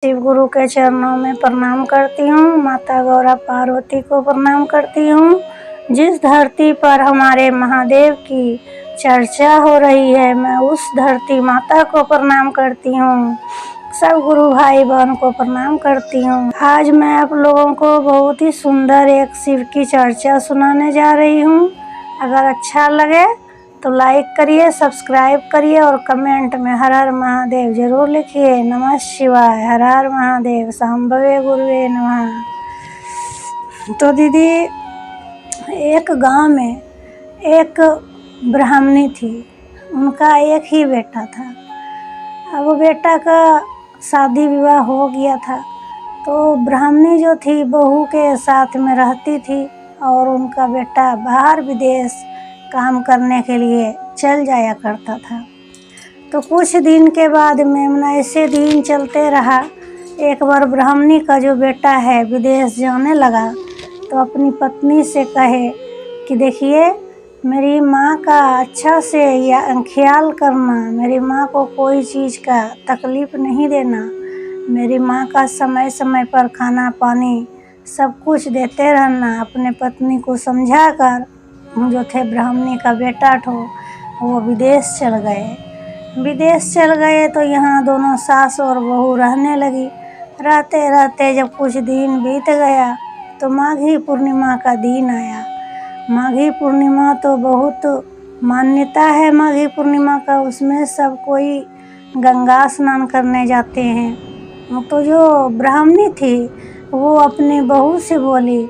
शिव गुरु के चरणों में प्रणाम करती हूँ। माता गौरा पार्वती को प्रणाम करती हूँ। जिस धरती पर हमारे महादेव की चर्चा हो रही है, मैं उस धरती माता को प्रणाम करती हूँ। सब गुरु भाई बहन को प्रणाम करती हूँ। आज मैं आप लोगों को बहुत ही सुंदर एक शिव की चर्चा सुनाने जा रही हूँ। अगर अच्छा लगे तो लाइक करिए, सब्सक्राइब करिए और कमेंट में हर हर महादेव जरूर लिखिए। नमः शिवाय, हर हर महादेव, सांभवे गुरुवे नमः। तो दीदी, एक गांव में एक ब्राह्मणी थी। उनका एक ही बेटा था। अब वो बेटा का शादी विवाह हो गया था, तो ब्राह्मणी जो थी बहू के साथ में रहती थी और उनका बेटा बाहर विदेश काम करने के लिए चल जाया करता था। तो कुछ दिन के बाद में ऐसे दिन चलते रहा। एक बार ब्राह्मणी का जो बेटा है विदेश जाने लगा, तो अपनी पत्नी से कहे कि देखिए, मेरी माँ का अच्छा से ख्याल करना, मेरी माँ को कोई चीज़ का तकलीफ़ नहीं देना, मेरी माँ का समय समय पर खाना पानी सब कुछ देते रहना। अपने पत्नी को समझा कर जो थे ब्राह्मणी का बेटा वो विदेश चल गए। तो यहाँ दोनों सास और बहू रहने लगी। रहते रहते जब कुछ दिन बीत गया तो माघी पूर्णिमा का दिन आया। माघी पूर्णिमा तो बहुत मान्यता है माघी पूर्णिमा का। उसमें सब कोई गंगा स्नान करने जाते हैं। तो जो ब्राह्मणी थी वो अपनी बहू से बोली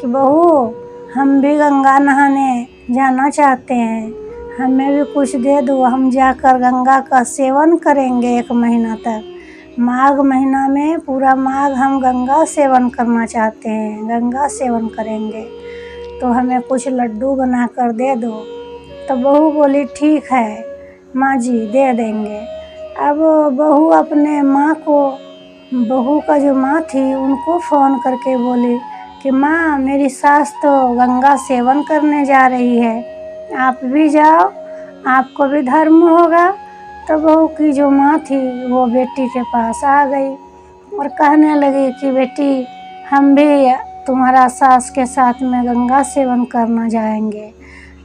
कि बहू, हम भी गंगा नहाने जाना चाहते हैं, हमें भी कुछ दे दो, हम जाकर गंगा का सेवन करेंगे 1 महीना तक। माघ महीना में पूरा माघ हम गंगा सेवन करना चाहते हैं, गंगा सेवन करेंगे, तो हमें कुछ लड्डू बना कर दे दो। तो बहू बोली ठीक है माँ जी, दे देंगे। अब बहू अपने माँ को, बहू का जो माँ थी उनको फ़ोन करके बोली कि माँ, मेरी सास तो गंगा सेवन करने जा रही है, आप भी जाओ, आपको भी धर्म होगा। तो बहू की जो माँ थी वो बेटी के पास आ गई और कहने लगी कि बेटी, हम भी तुम्हारा सास के साथ में गंगा सेवन करना जाएंगे,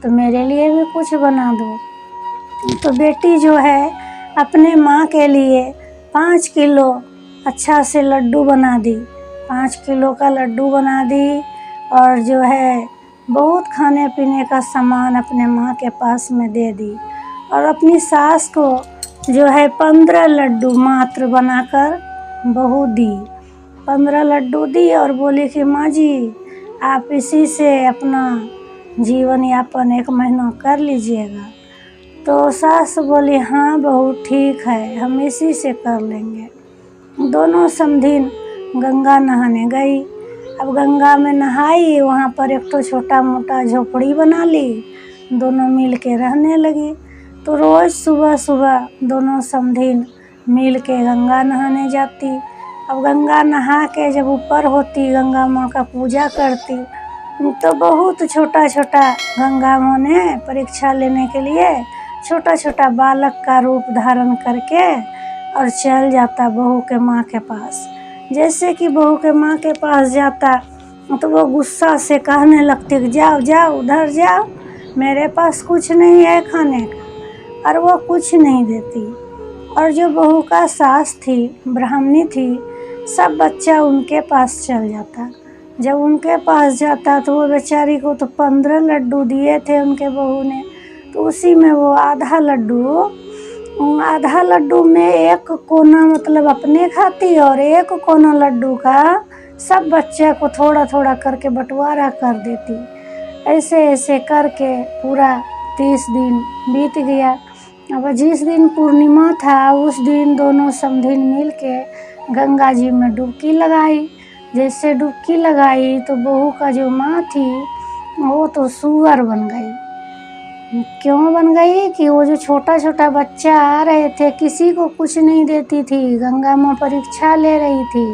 तो मेरे लिए भी कुछ बना दो। तो बेटी जो है अपने माँ के लिए 5 किलो अच्छा से लड्डू बना दी। 5 किलो का लड्डू बना दी और जो है बहुत खाने पीने का सामान अपने माँ के पास में दे दी। और अपनी सास को जो है 15 लड्डू मात्र बनाकर बहू दी। 15 लड्डू दी और बोली कि माँ जी, आप इसी से अपना जीवन यापन 1 महीना कर लीजिएगा। तो सास बोली हाँ बहू, ठीक है, हम इसी से कर लेंगे। दोनों समधिन गंगा नहाने गई। अब गंगा में नहाई, वहाँ पर एक तो छोटा मोटा झोपड़ी बना ली, दोनों मिल के रहने लगी। तो रोज़ सुबह सुबह दोनों समधिन मिल के गंगा नहाने जाती। अब गंगा नहा के जब ऊपर होती, गंगा माँ का पूजा करती, तो बहुत छोटा छोटा गंगा माँ ने परीक्षा लेने के लिए छोटा छोटा बालक का रूप धारण करके और चल जाता बहू के माँ के पास। जैसे कि बहू के माँ के पास जाता तो वो गुस्सा से कहने लगती कि जाओ जाओ, उधर जाओ, मेरे पास कुछ नहीं है खाने का, और वो कुछ नहीं देती। और जो बहू का सास थी, ब्राह्मणी थी, सब बच्चा उनके पास चल जाता। जब उनके पास जाता तो वो बेचारी को तो 15 लड्डू दिए थे उनके बहू ने, तो उसी में वो आधा लड्डू में 1 कोना मतलब अपने खाती और 1 कोना लड्डू का सब बच्चे को थोड़ा थोड़ा करके बंटवारा कर देती। ऐसे ऐसे करके पूरा 30 दिन बीत गया। अब जिस दिन पूर्णिमा था उस दिन दोनों समधिन मिल के गंगा जी में डुबकी लगाई। जैसे डुबकी लगाई तो बहू का जो माँ थी वो तो सूअर बन गई। क्यों बन गई कि वो जो छोटा छोटा बच्चा आ रहे थे, किसी को कुछ नहीं देती थी। गंगा माँ परीक्षा ले रही थी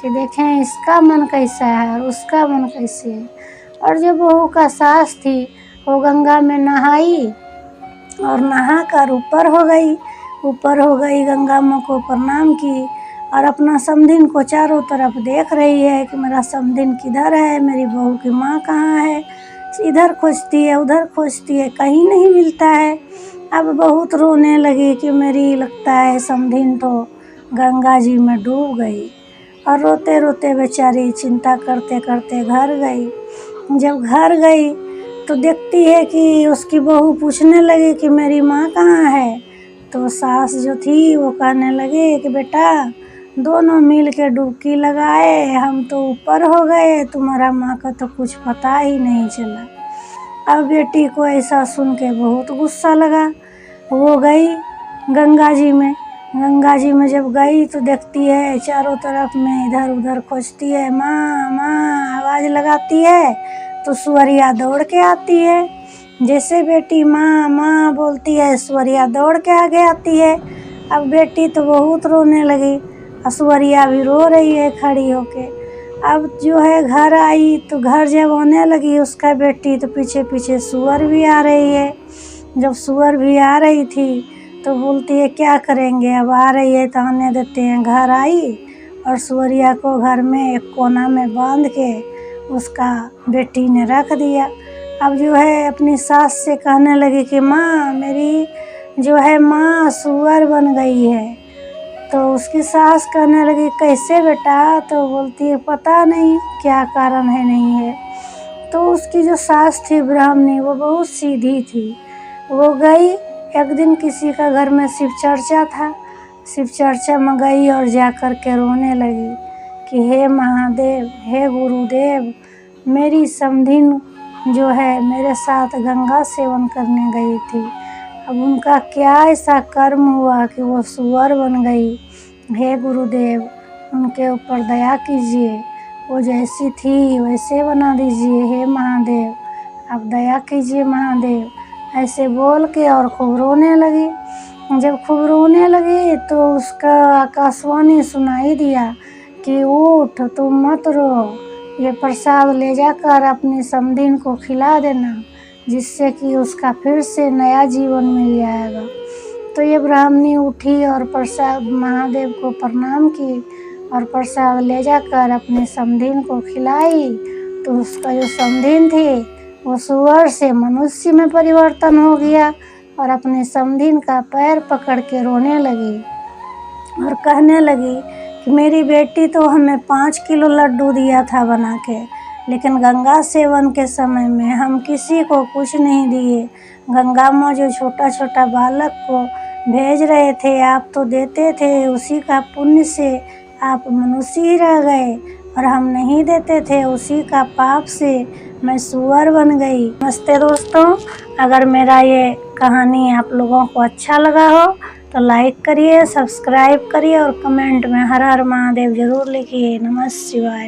कि देखें इसका मन कैसा है और उसका मन कैसे है। और जो बहू का सास थी वो गंगा में नहाई और नहा कर ऊपर हो गई। गंगा माँ को प्रणाम की और अपना समधिन को चारों तरफ देख रही है कि मेरा समधिन किधर है, मेरी बहू की माँ कहाँ है। इधर खोजती है उधर खोजती है, कहीं नहीं मिलता है। अब बहुत रोने लगी कि मेरी लगता है समधिन तो गंगा जी में डूब गई। और रोते रोते बेचारी चिंता करते करते घर गई। जब घर गई तो देखती है कि उसकी बहू पूछने लगी कि मेरी माँ कहाँ है। तो सास जो थी वो कहने लगे कि बेटा दोनों मिल के डुबकी लगाए, हम तो ऊपर हो गए, तुम्हारा माँ का तो कुछ पता ही नहीं चला। अब बेटी को ऐसा सुन के बहुत गुस्सा लगा। वो गई गंगा जी में। गंगा जी में जब गई तो देखती है चारों तरफ में इधर उधर खोजती है, माँ माँ आवाज़ लगाती है तो सुअरिया दौड़ के आती है। जैसे बेटी माँ माँ बोलती है सुअरिया दौड़ के आगे आती है। अब बेटी तो बहुत रोने लगी, सुअरिया भी रो रही है खड़ी होके। अब जो है घर आई तो घर जब आने लगी उसका बेटी तो पीछे पीछे सुअर भी आ रही है। जब सुअर भी आ रही थी तो बोलती है क्या करेंगे, अब आ रही है तो आने देते हैं। घर आई और सुअरिया को घर में एक कोना में बांध के उसका बेटी ने रख दिया। अब जो है अपनी सास से कहने लगी कि माँ मेरी जो है माँ सुअर बन गई है। तो उसकी सास कहने लगी कैसे बेटा, तो बोलती है पता नहीं क्या कारण है नहीं है। तो उसकी जो सास थी ब्राह्मणी वो बहुत सीधी थी। वो गई एक दिन किसी का घर में शिव चर्चा था, शिव चर्चा में गई और जा कर के रोने लगी कि हे महादेव हे गुरुदेव, मेरी समधिन जो है मेरे साथ गंगा सेवन करने गई थी, अब उनका क्या ऐसा कर्म हुआ कि वो सुअर बन गई। हे गुरुदेव उनके ऊपर दया कीजिए, वो जैसी थी वैसे बना दीजिए हे महादेव, आप दया कीजिए महादेव। ऐसे बोल के और खूब रोने लगी। जब खूब रोने लगी तो उसका आकाशवाणी सुनाई दिया कि उठ तुम मत रो, ये प्रसाद ले जाकर अपनी समधिन को खिला देना, जिससे कि उसका फिर से नया जीवन मिल जाएगा। तो ये ब्राह्मणी उठी और प्रसाद महादेव को प्रणाम की और प्रसाद ले जाकर अपनी समधिन को खिलाई। तो उसका जो समधिन थी वो सुअर से मनुष्य में परिवर्तन हो गया और अपनी समधिन का पैर पकड़ के रोने लगी और कहने लगी कि मेरी बेटी तो हमें 5 किलो लड्डू दिया था बना के, लेकिन गंगा सेवन के समय में हम किसी को कुछ नहीं दिए। गंगा माँ जो छोटा छोटा बालक को भेज रहे थे आप तो देते थे, उसी का पुण्य से आप मनुष्य ही रह गए, और हम नहीं देते थे उसी का पाप से मैं सुअर बन गई। नमस्ते दोस्तों, अगर मेरा ये कहानी आप लोगों को अच्छा लगा हो तो लाइक करिए, सब्सक्राइब करिए और कमेंट में हर हर महादेव जरूर लिखिए। नमः शिवाय।